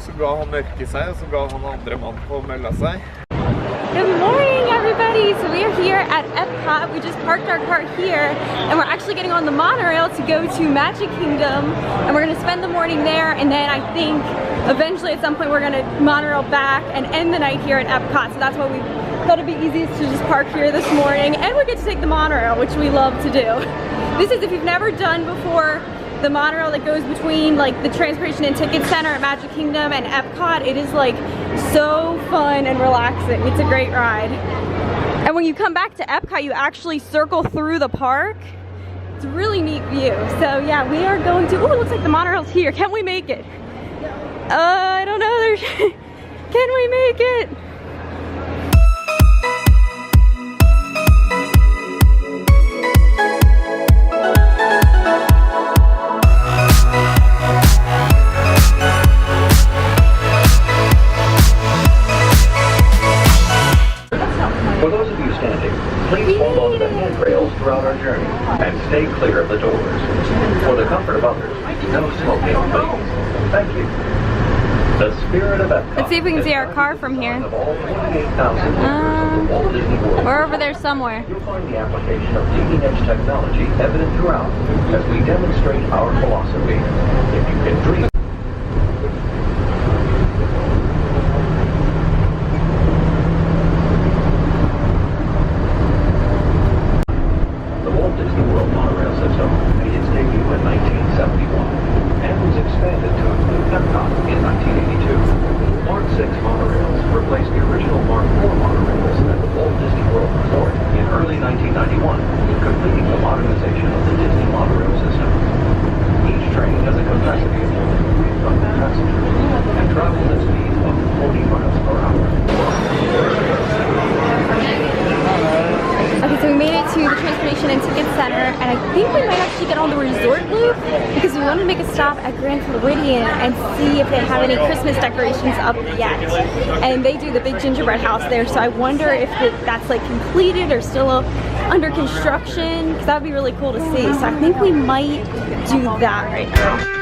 så ga han mørke seg, og så ga han andre mann på å melde seg. Good morning, everybody! So we are here at Epcot. We just parked our car here, and we're actually getting on the monorail to go to Magic Kingdom, and we're gonna spend the morning there, and then I think eventually at some point we're gonna monorail back and end the night here at Epcot. So that's why we thought it'd be easiest to just park here this morning, and we get to take the monorail, which we love to do. This is, if you've never done before, the monorail that goes between like the Transportation and Ticket Center at Magic Kingdom and Epcot. It is like so fun and relaxing. It's a great ride. And when you come back to Epcot, you actually circle through the park. It's a really neat view. So yeah, we are going to, oh, it looks like the monorail's here. Can we make it? I don't know. Can we make it? For those of you standing, please hold on to the handrails throughout our journey and stay clear of the doors. For the comfort of others, no smoking, please. Thank you. The spirit of Epcot. Let's see if we can see our car from here. We're over there somewhere. You'll find the application of leading-edge technology evident throughout as we demonstrate our philosophy. If you can dream. And I think we might actually get on the resort loop because we wanted to make a stop at Grand Floridian and see if they have any Christmas decorations up yet. And they do the big gingerbread house there, so I wonder if that's like completed or still under construction, because that would be really cool to see. So I think we might do that right now.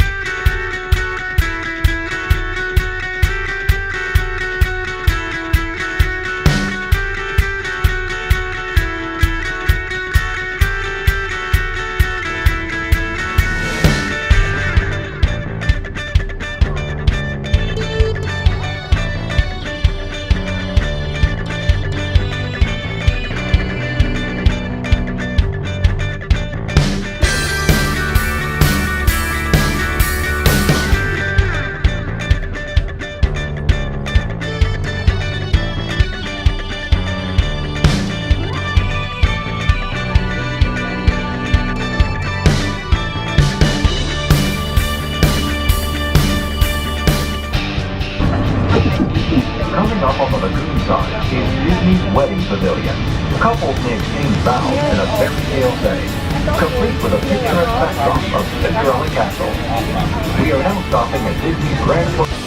Coming up on the lagoon side is Disney's Wedding Pavilion. Couples may exchange vows in a fairy tale setting, complete with a picturesque backdrop of Cinderella Castle. We are now stopping at Disney's Grand Floridian.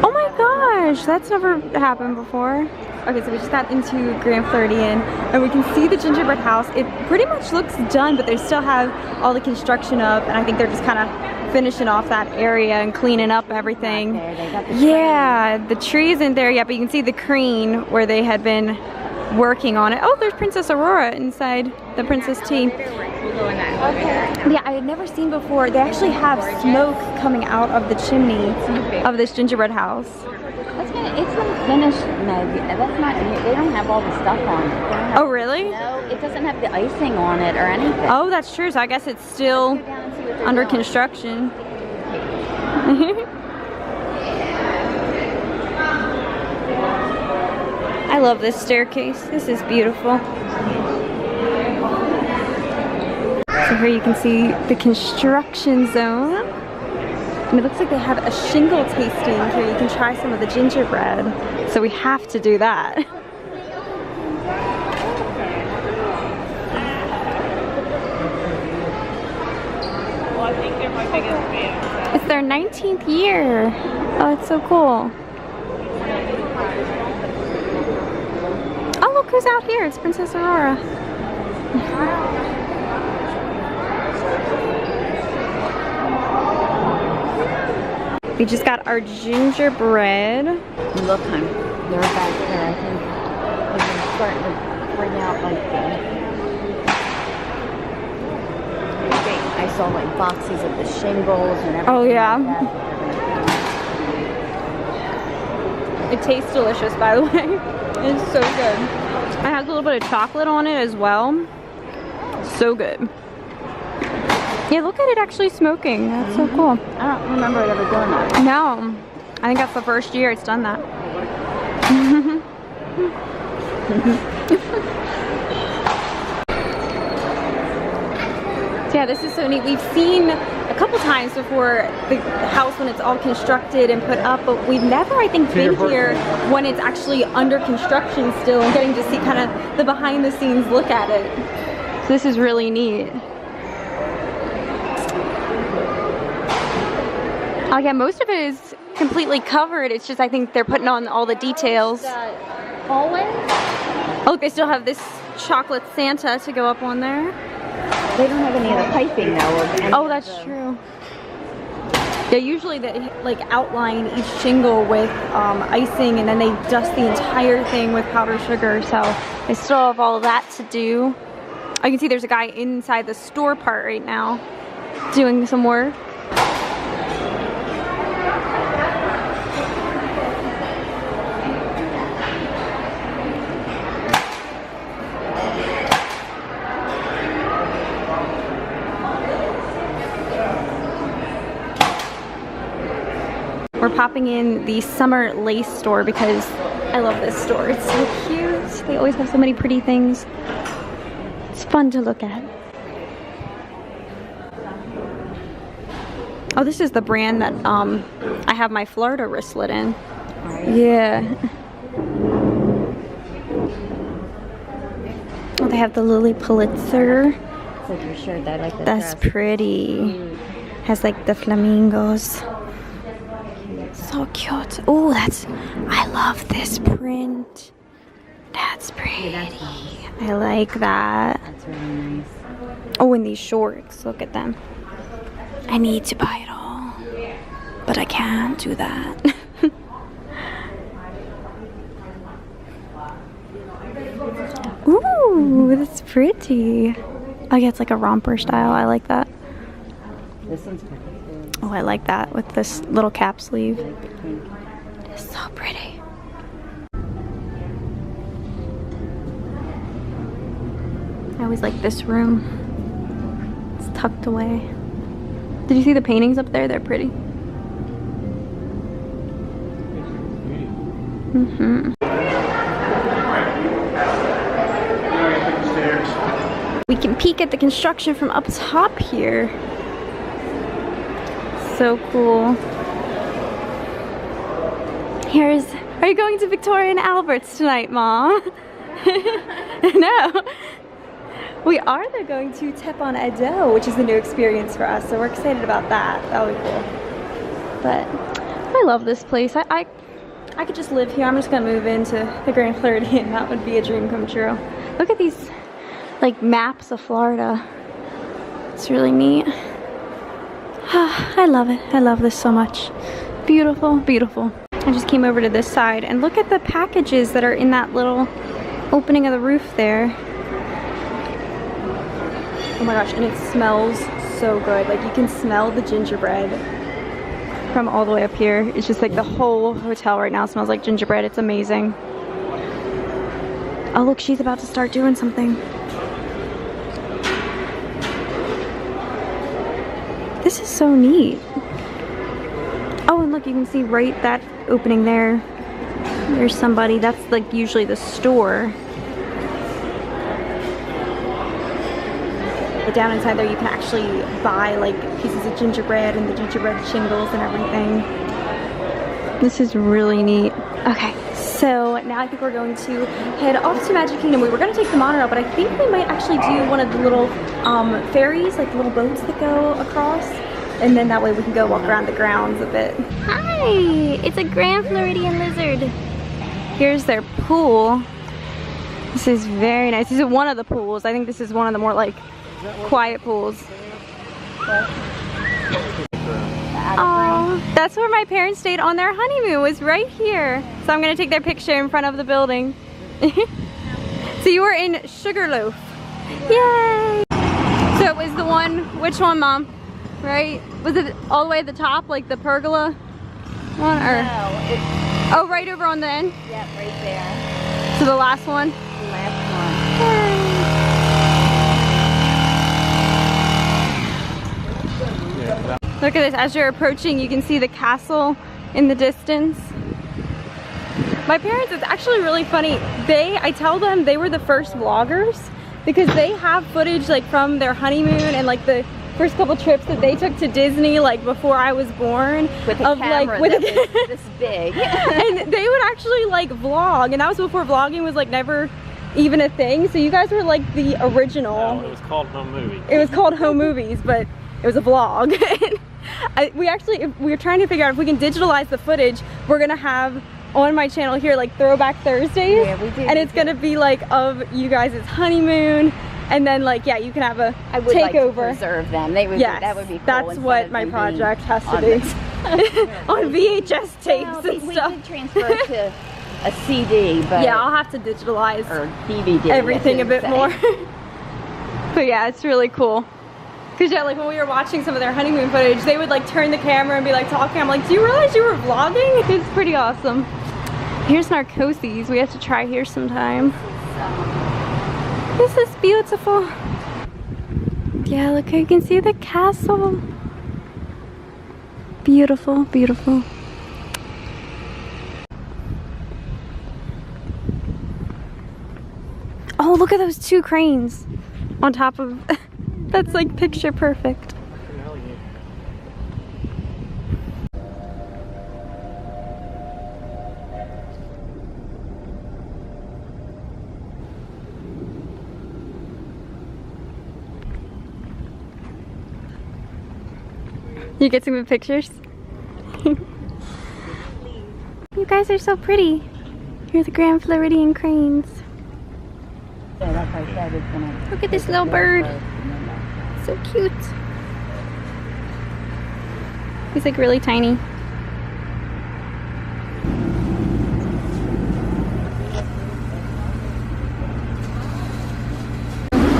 Oh my gosh, that's never happened before. Okay, so we just got into Grand Floridian and we can see the gingerbread house. It pretty much looks done, but they still have all the construction up, and I think they're just kind of finishing off that area and cleaning up everything. Yeah, the tree isn't there yet, but you can see the crane where they had been working on it. Oh, there's Princess Aurora inside the Princess Tea. Yeah, I had never seen before. They actually have smoke coming out of the chimney of this gingerbread house. It's unfinished, Meg. That's not. They don't have all the stuff on it. Oh, really? No, it doesn't have the icing on it or anything. Oh, that's true. So I guess it's still under construction. I love this staircase. This is beautiful. So here you can see the construction zone. And it looks like they have a shingle tasting here. You can try some of the gingerbread. So we have to do that. Well, I think they're my biggest fans. It's their 19th year. Oh, it's so cool. Oh, look. who's out here. It's Princess Aurora. We just got our gingerbread. Look, honey, they're back there. I think they're starting to bring out like I saw like boxes of the shingles and everything. Oh yeah. Like that. It tastes delicious, by the way. It's so good. It has a little bit of chocolate on it as well. So good. Yeah, look at it actually smoking. That's so cool. I don't remember it ever doing that. No, I think that's the first year it's done that. So yeah, this is so neat. We've seen a couple times before the house when it's all constructed and put up, but we've never, I think, been here when it's actually under construction still and getting to see kind of the behind the scenes look at it. So this is really neat. Oh yeah, most of it is completely covered. It's just I think they're putting on all the details. Hallway? Oh, they still have this chocolate Santa to go up on there. They don't have any of the piping though. Oh, that's true. Yeah, usually they like outline each shingle with icing, and then they dust the entire thing with powdered sugar. So they still have all of that to do. I can see there's a guy inside the store part right now doing some work. We're popping in the summer lace store because I love this store. It's so cute. They always have so many pretty things. It's fun to look at. Oh, this is the brand that I have my Florida wristlet in. Yeah. Oh, they have the Lily Pulitzer. It's like your shirt. I like that. That's pretty. Has like the flamingos. So cute. Oh, I love this print. That's pretty. Yeah, that's nice. I like that. That's really nice. Oh, and these shorts, look at them. I need to buy it all, but I can't do that. Ooh, that's pretty. Oh yeah, it's like a romper style. I like that. This one's pretty. Oh, I like that with this little cap sleeve. I like the pink. It's so pretty. I always like this room. It's tucked away. Did you see the paintings up there? They're pretty. We can peek at the construction from up top here. So cool. Are you going to Victoria and Albert's tonight, Mom? No. We are though going to Tepon Ado, which is a new experience for us, so we're excited about that. That'll be cool. But I love this place. I could just live here. I'm just gonna move into the Grand Floridian. That would be a dream come true. Look at these like maps of Florida. It's really neat. I love it. I love this so much. Beautiful, beautiful. I just came over to this side and look at the packages that are in that little opening of the roof there. Oh my gosh, and it smells so good. Like you can smell the gingerbread from all the way up here. It's just like the whole hotel right now smells like gingerbread. It's amazing. Oh look, she's about to start doing something. This is so neat. Oh, and look, you can see right that opening there. There's somebody. That's like usually the store. But down inside there you can actually buy like pieces of gingerbread and the gingerbread shingles and everything. This is really neat. Okay, so now I think we're going to head off to Magic Kingdom. We were going to take the monorail, but I think we might actually do one of the little ferries, like the little boats that go across. And then that way we can go walk around the grounds a bit. Hi, it's a Grand Floridian lizard. Here's their pool. This is very nice. This is one of the pools. I think this is one of the more like quiet pools. Oh, that's where my parents stayed on their honeymoon, was right here. So I'm gonna take their picture in front of the building. So you were in Sugarloaf. Yay! So it was the one, which one, Mom? Right? Was it all the way at the top, like the pergola one? Or? No, it's, oh, right over on the end? yeah, right there. So the last one? The last Look at this, as you're approaching, you can see the castle in the distance. My parents, it's actually really funny. I tell them they were the first vloggers because they have footage like from their honeymoon and like the first couple trips that they took to Disney like before I was born. With a camera like, that was this big. And they would actually like vlog, and that was before vlogging was like never even a thing. So you guys were like the original. No, it was called Home Movies. It was called Home Movies, but it was a vlog. We were trying to figure out if we can digitalize the footage. We're gonna have on my channel here like Throwback Thursdays. Yeah, we do. And it's gonna be like of you guys' honeymoon. And then like, yeah, you can have a I would like to takeover. preserve them. They would Yes, that would be cool. that's instead what of my them project being has to on be. this. On VHS tapes Well, and we stuff. did transfer it to a CD, but Yeah, I'll have to digitalize or DVD. everything a I bit should more. say. But yeah, it's really cool. Cause yeah, like when we were watching some of their honeymoon footage, they would like turn the camera and be like talking. I'm like, do you realize you were vlogging? It's pretty awesome. Here's Narcoses. We have to try here sometime. This is beautiful. Yeah, look, you can see the castle. Beautiful, beautiful. Oh, look at those two cranes on top of, that's like picture perfect. You get some good pictures? You guys are so pretty. You're the Grand Floridian cranes. So like I said, it's gonna Look at this little bird. So cute. He's like really tiny.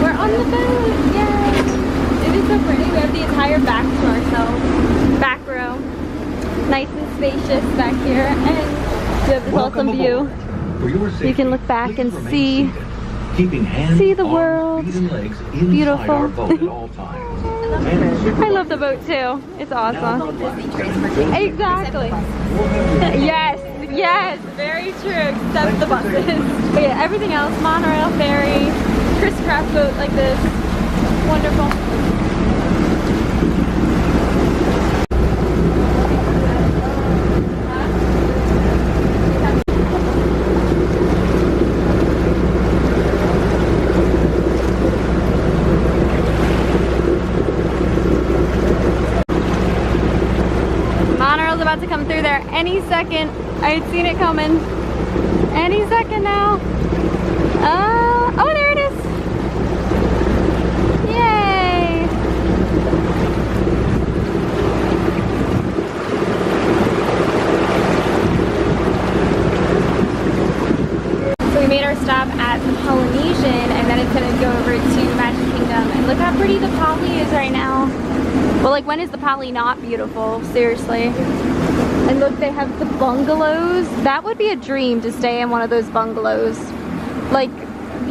We're on the boat! Yay! It is so pretty. We have the entire back to ourselves. Back row. Nice and spacious back here. And we have this awesome view. You can look back and see the world. Beautiful. I love the boat too. It's awesome. Exactly. Yes, yes, very true. Except the buses. But yeah, everything else, monorail, ferry, crisscross boat like this. Wonderful. About to come through there any second. I had seen it coming. Any second now. Oh, there it is. Yay. So we made our stop at the Polynesian and then it's gonna go over to Magic Kingdom. And look how pretty the Poly is right now. Well, like when is the Poly not beautiful? Seriously. And look, they have the bungalows. That would be a dream to stay in one of those bungalows. Like,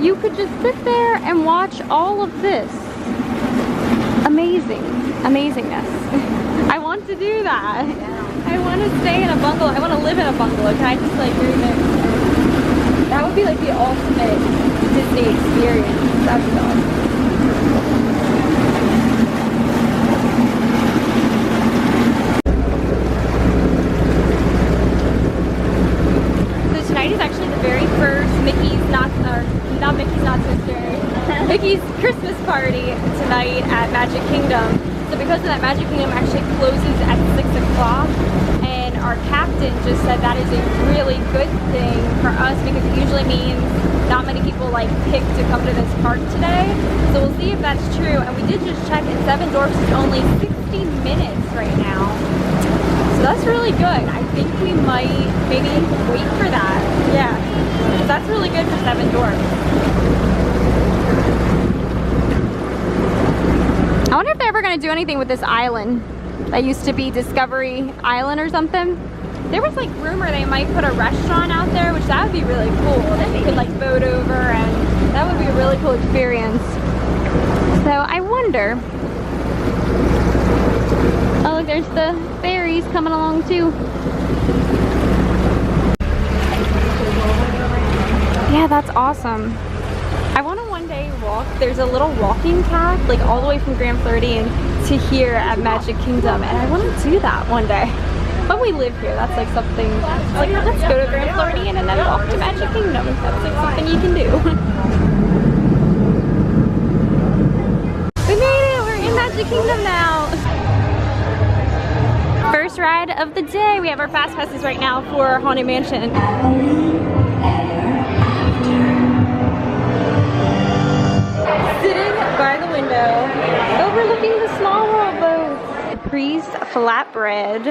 you could just sit there and watch all of this. Amazing. Amazingness. I want to do that. I want to stay in a bungalow. I want to live in a bungalow. Can I just like room it? That would be like the ultimate Disney experience. That would be awesome. Tonight is actually the very first Mickey's Christmas party tonight at Magic Kingdom. So because of that, Magic Kingdom actually closes at 6 o'clock and our captain just said that is a really good thing for us because it usually means not many people like pick to come to this park today. So we'll see if that's true. And we did just check and Seven Dwarfs is only 60 minutes right now. So that's really good. I think we might maybe wait for that. Yeah, because that's really good for Seven Dwarfs. I wonder if they're ever going to do anything with this island that used to be Discovery Island or something. There was like rumor they might put a restaurant out there, which that would be really cool. That you could like boat over and that would be a really cool experience. So I wonder. Oh look, there's the ferries coming along too. Yeah, that's awesome. I want to one day walk. There's a little walking path like all the way from Grand Floridian to here at Magic Kingdom, and I want to do that one day. When we live here, that's like something, it's like let's go to Grand Floridian and then walk to Magic Kingdom. That's like something you can do. We made it! We're in Magic Kingdom now! First ride of the day. We have our fast passes right now for Haunted Mansion. Sitting by the window, overlooking the Small World boat. Capri's flatbread.